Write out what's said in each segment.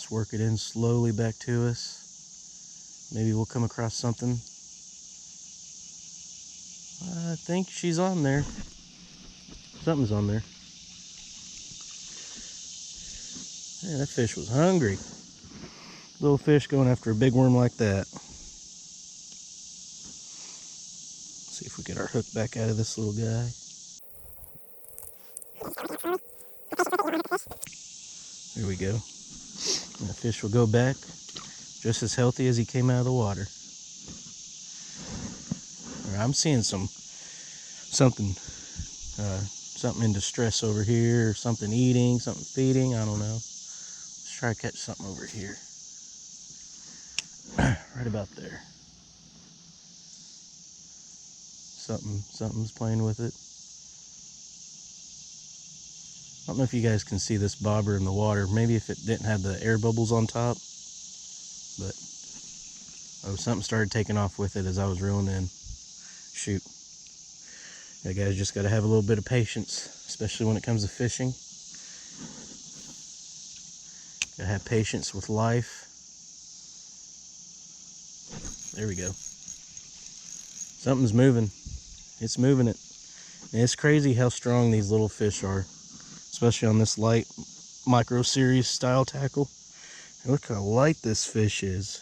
Just work it in slowly back to us. Maybe we'll come across something. I think she's on there. Something's on there. Yeah, that fish was hungry. Little fish going after a big worm like that. See if we get our hook back out of this little guy. There we go. And the fish will go back just as healthy as he came out of the water. I'm seeing something in distress over here, or something eating, something feeding, I don't know. Let's try to catch something over here. Right about there. Something's playing with it. I don't know if you guys can see this bobber in the water. Maybe if it didn't have the air bubbles on top. But, oh, something started taking off with it as I was reeling in. Shoot. Yeah, guys, just got to have a little bit of patience, especially when it comes to fishing. Got to have patience with life. There we go. Something's moving. It's moving it. And it's crazy how strong these little fish are, especially on this light micro series style tackle. And look how light this fish is.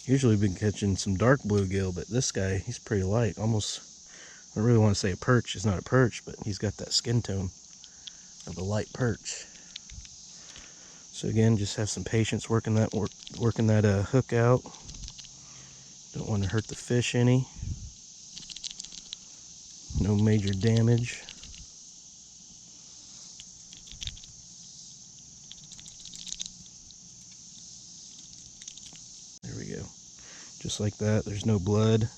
Usually we've been catching some dark bluegill, but this guy, he's pretty light. Almost, I don't really want to say a perch. It's not a perch, but he's got that skin tone of a light perch. So again, just have some patience working that hook out. Don't want to hurt the fish any. No major damage. There we go. Just like that. There's no blood.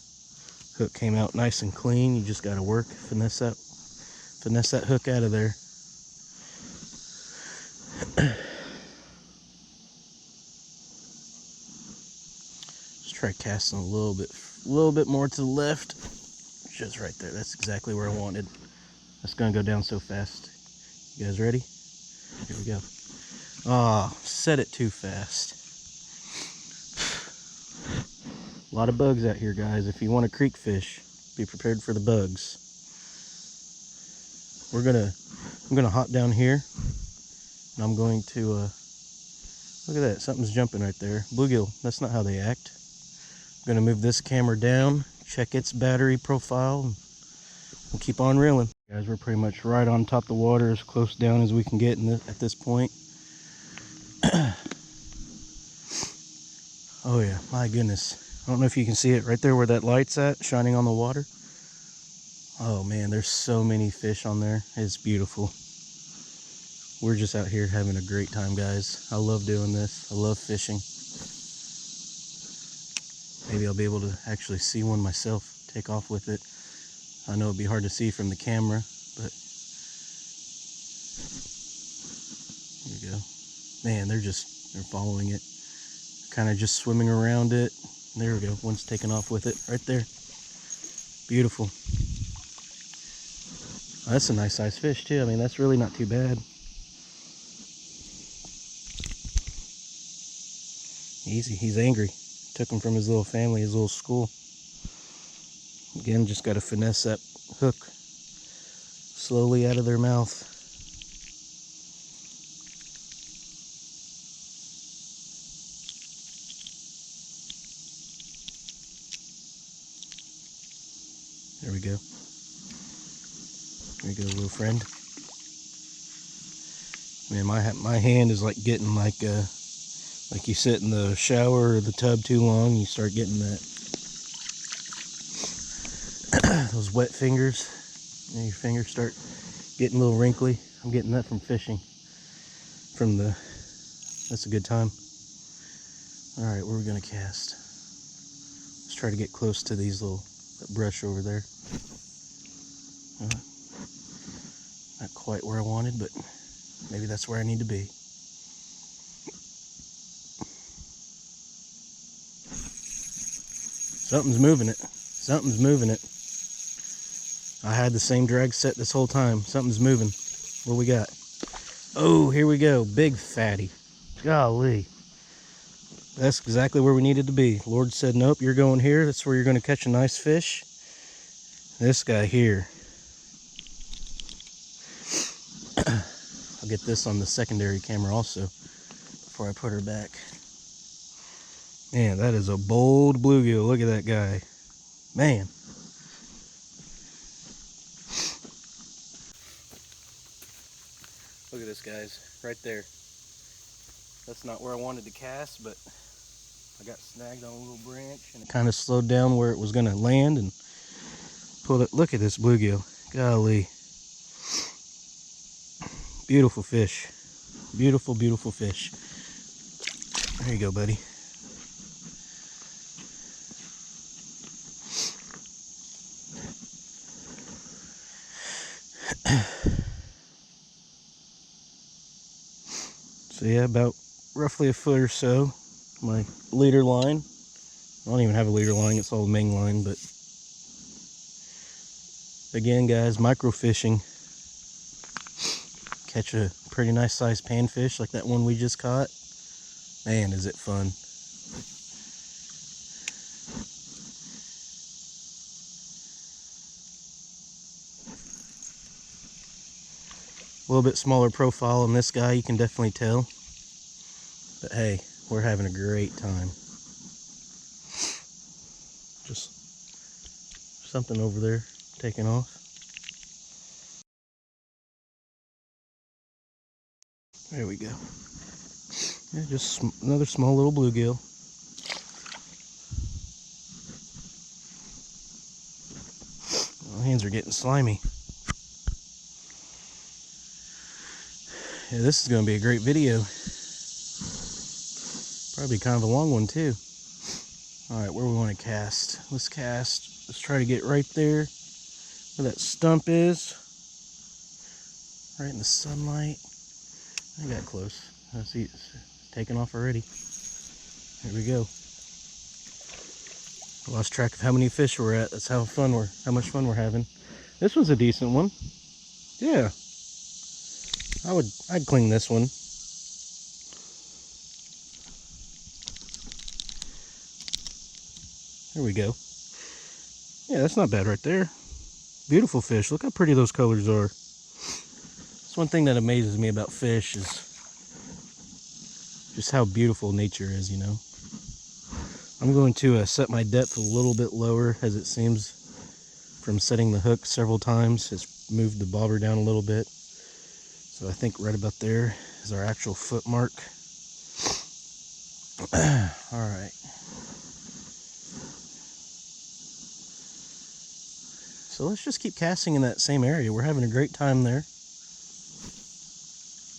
Hook came out nice and clean. You just got to finesse that hook out of there. Just try casting a little bit more to the left. Just right there. That's exactly where I wanted. That's gonna go down so fast. You guys ready? Here we go. Ah, set it too fast. A lot of bugs out here, guys. If you want to creek fish, be prepared for the bugs. I'm gonna hop down here, and I'm going to look at that. Something's jumping right there. Bluegill. That's not how they act. I'm gonna move this camera down, check its battery profile, and we'll keep on reeling. Guys, we're pretty much right on top of the water, as close down as we can get at this point. Oh yeah, my goodness. I don't know if you can see it right there where that light's at, shining on the water. Oh man, there's so many fish on there. It's beautiful. We're just out here having a great time, guys. I love doing this. I love fishing. Maybe I'll be able to actually see one myself, take off with it. I know it'd be hard to see from the camera, but here we go. Man, they're following it. Kind of just swimming around it. There we go. One's taking off with it right there. Beautiful. Oh, that's a nice sized fish too. I mean, that's really not too bad. Easy. He's angry. Took him from his little family, his little school. Again, just got to finesse that hook slowly out of their mouth. There we go. There you go, little friend. Man, my hand is like getting like you sit in the shower or the tub too long, you start getting that those wet fingers, and your fingers start getting a little wrinkly. I'm getting that from fishing. That's a good time. All right, where are we gonna cast? Let's try to get close to these that brush over there. Not quite where I wanted, but maybe that's where I need to be. Something's moving it. Something's moving it. I had the same drag set this whole time. Something's moving. What we got? Oh, here we go. Big fatty. Golly. That's exactly where we needed to be. Lord said, nope, you're going here. That's where you're going to catch a nice fish. This guy here. I'll get this on the secondary camera also before I put her back. Man, that is a bold bluegill. Look at that guy. Man. Look at this, guys. Right there. That's not where I wanted to cast, but I got snagged on a little branch and it kind of slowed down where it was going to land and pulled it. Look at this bluegill. Golly. Beautiful fish. Beautiful, beautiful fish. There you go, buddy. So yeah, about roughly a foot or so. My leader line. I don't even have a leader line, it's all Ming line, but again, guys, micro fishing. Catch a pretty nice sized panfish like that one we just caught. Man, is it fun. A little bit smaller profile on this guy, you can definitely tell. But hey, we're having a great time. Just something over there taking off. There we go. Yeah, just another small little bluegill. My hands are getting slimy. Yeah, this is going to be a great video. Probably kind of a long one too. Alright, where we want to cast. Let's cast. Let's try to get right there where that stump is. Right in the sunlight. I got close. I see it's taking off already. There we go. I lost track of how many fish we're at. That's how much fun we're having. This one's a decent one. Yeah. I'd clean this one. There we go. Yeah, that's not bad right there. Beautiful fish. Look how pretty those colors are. That's one thing that amazes me about fish is just how beautiful nature is, you know. I'm going to set my depth a little bit lower, as it seems from setting the hook several times. It's moved the bobber down a little bit. So I think right about there is our actual foot mark. Alright. So let's just keep casting in that same area. We're having a great time there.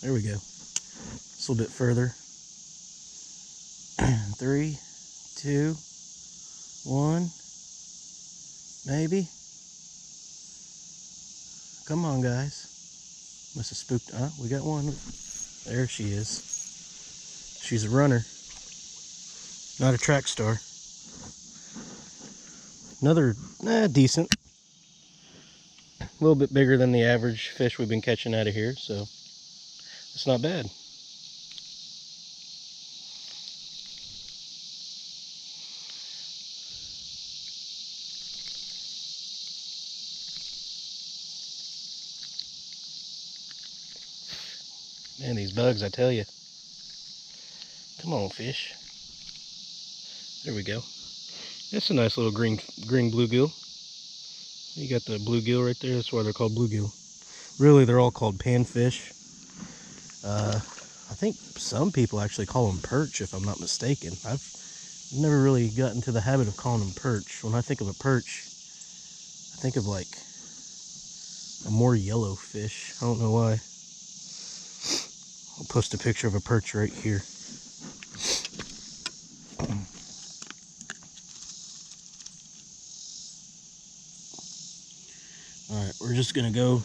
There we go. Just a little bit further. 3, 2, 1. Maybe. Come on, guys. Must have spooked. We got one. There she is. She's a runner. Not a track star. Another, decent. A little bit bigger than the average fish we've been catching out of here, so it's not bad. Man, these bugs, I tell you. Come on, fish. There we go. That's a nice little green bluegill. You got the bluegill right there. That's why they're called bluegill. Really, they're all called panfish. I think some people actually call them perch, if I'm not mistaken. I've never really gotten into the habit of calling them perch. When I think of a perch, I think of like a more yellow fish. I don't know why. I'll post a picture of a perch right here. Alright, we're just gonna go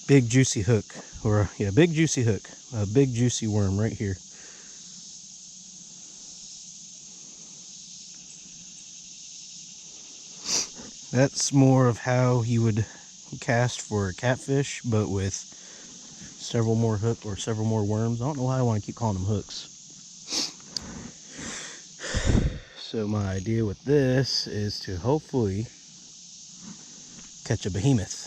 big juicy hook. Or, yeah, big juicy hook. A big juicy worm right here. That's more of how you would cast for a catfish, but with several more worms. I don't know why I want to keep calling them hooks. So my idea with this is to hopefully catch a behemoth.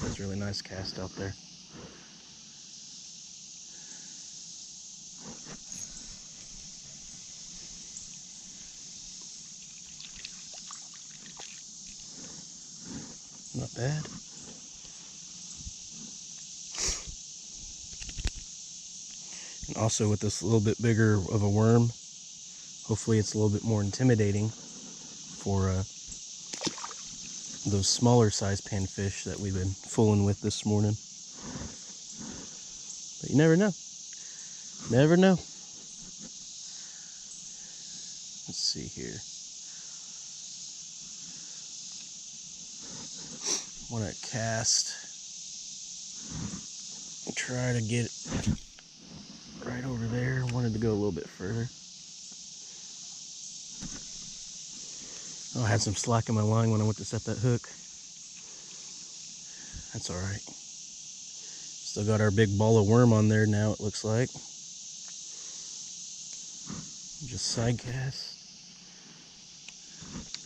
That's a really nice cast out there. Not bad. And also with this a little bit bigger of a worm, hopefully it's a little bit more intimidating for those smaller size panfish that we've been fooling with this morning. But you never know. Never know. Let's see here. I want to cast and try to get it right over there. I wanted to go a little bit further. Oh, I had some slack in my line when I went to set that hook. That's alright. Still got our big ball of worm on there now, it looks like. Just side cast.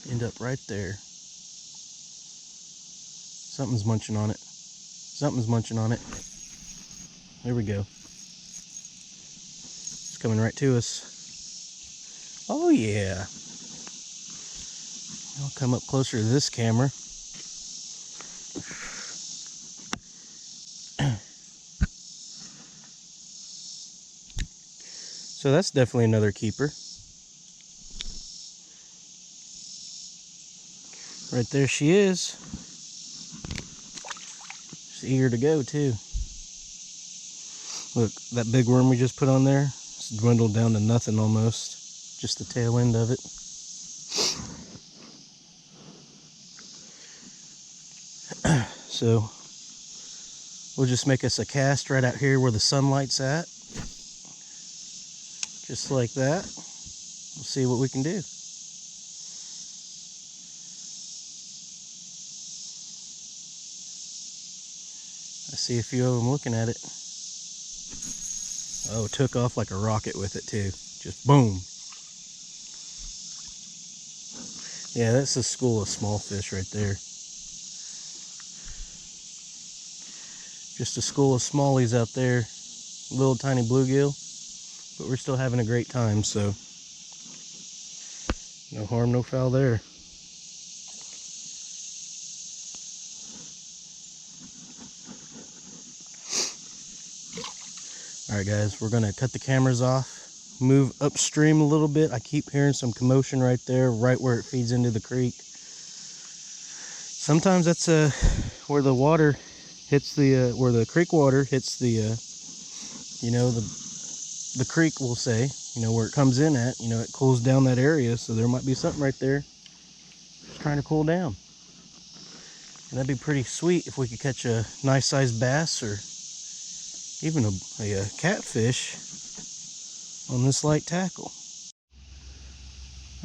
End up right there. Something's munching on it. Something's munching on it. There we go. It's coming right to us. Oh yeah. I'll come up closer to this camera. So that's definitely another keeper. Right there she is. She's eager to go too. Look, that big worm we just put on there, it's dwindled down to nothing almost. Just the tail end of it. So we'll just make us a cast right out here where the sunlight's at. Just like that. We'll see what we can do. I see a few of them looking at it. Oh, took off like a rocket with it too. Just boom. Yeah, that's a school of small fish right there. Just a school of smallies out there. Little tiny bluegill. But we're still having a great time, so no harm, no foul there. Alright guys, we're going to cut the cameras off, move upstream a little bit. I keep hearing some commotion right there, right where it feeds into the creek. Sometimes that's where the water hits the, where the creek water hits the, you know, the creek, we'll say, you know, where it comes in at, you know, it cools down that area, so there might be something right there just trying to cool down. And that'd be pretty sweet if we could catch a nice sized bass or even a catfish on this light tackle.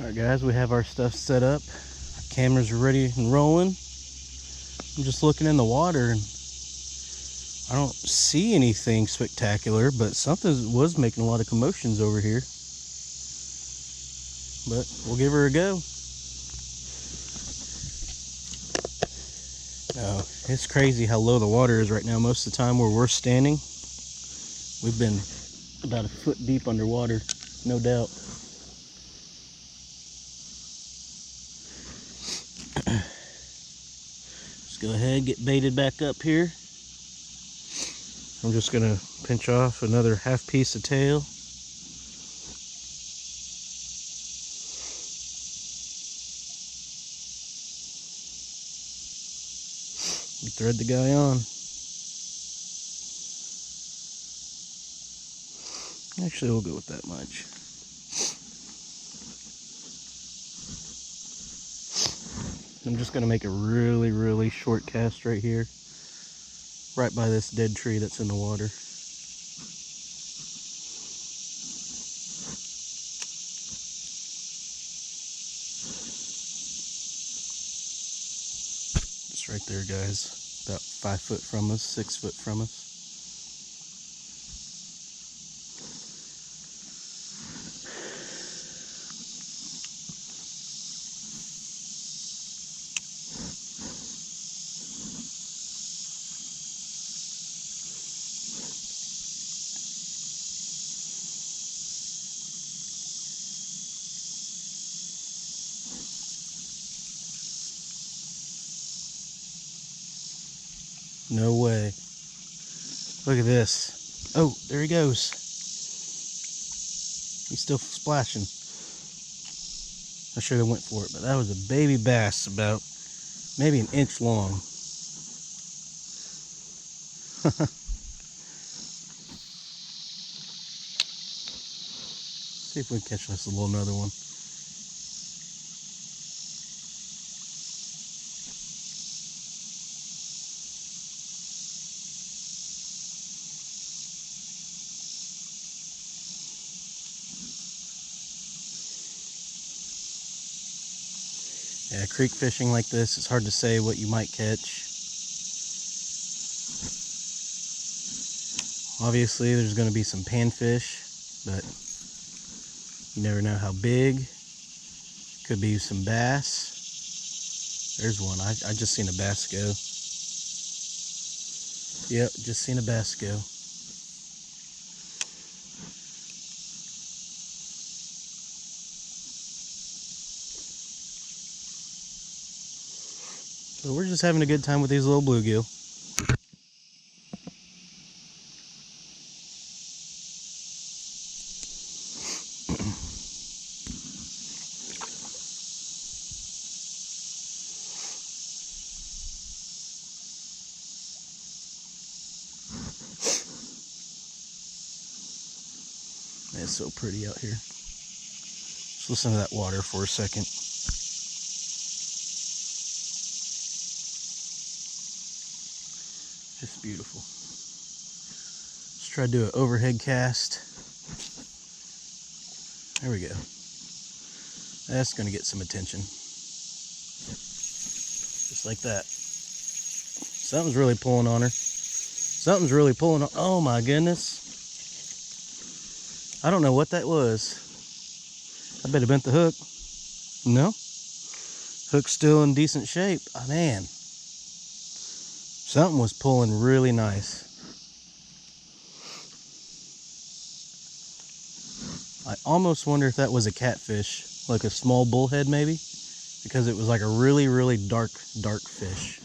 Alright guys, we have our stuff set up. Our cameras are ready and rolling. I'm just looking in the water and I don't see anything spectacular, but something was making a lot of commotions over here. But we'll give her a go. Oh, it's crazy how low the water is right now. Most of the time where we're standing, we've been about a foot deep underwater, no doubt. Let's go ahead, get baited back up here. I'm just gonna pinch off another half piece of tail. And thread the guy on. Actually, we'll go with that much. I'm just gonna make a really, really short cast right here, right by this dead tree that's in the water. right there, guys. About 5 foot from us, 6 foot from us. No way. Look at this. Oh, there he goes. He's still splashing. I should have went for it, but that was a baby bass, about maybe an inch long. See if we can catch us a little another one. Yeah, creek fishing like this, it's hard to say what you might catch. Obviously, there's going to be some panfish, but you never know how big. Could be some bass. There's one. I just seen a bass go. Yep, just seen a bass go. So we're just having a good time with these little bluegill. It's so pretty out here. Just listen to that water for a second. Just beautiful. Let's try to do an overhead cast. There we go. That's going to get some attention. Just like that. Something's really pulling on her. Something's really pulling on. Oh my goodness. I don't know what that was. I bet it bent the hook. No. Hook's still in decent shape. Oh, man. Something was pulling really nice. I almost wonder if that was a catfish, like a small bullhead maybe, because it was like a really, really dark fish.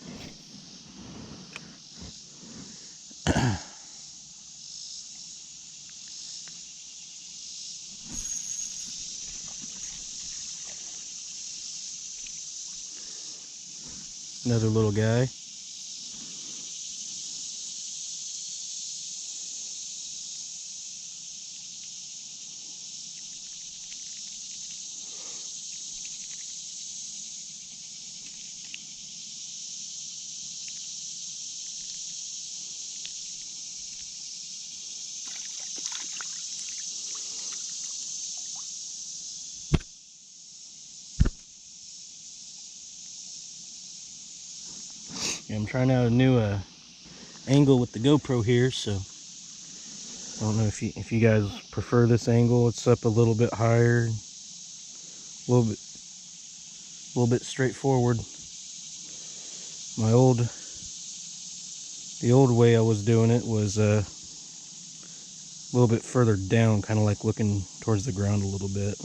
Another little guy. Yeah, I'm trying out a new angle with the GoPro here, so I don't know if you guys prefer this angle. It's up a little bit higher, a little bit straightforward. The old way I was doing it was a little bit further down, kind of like looking towards the ground a little bit.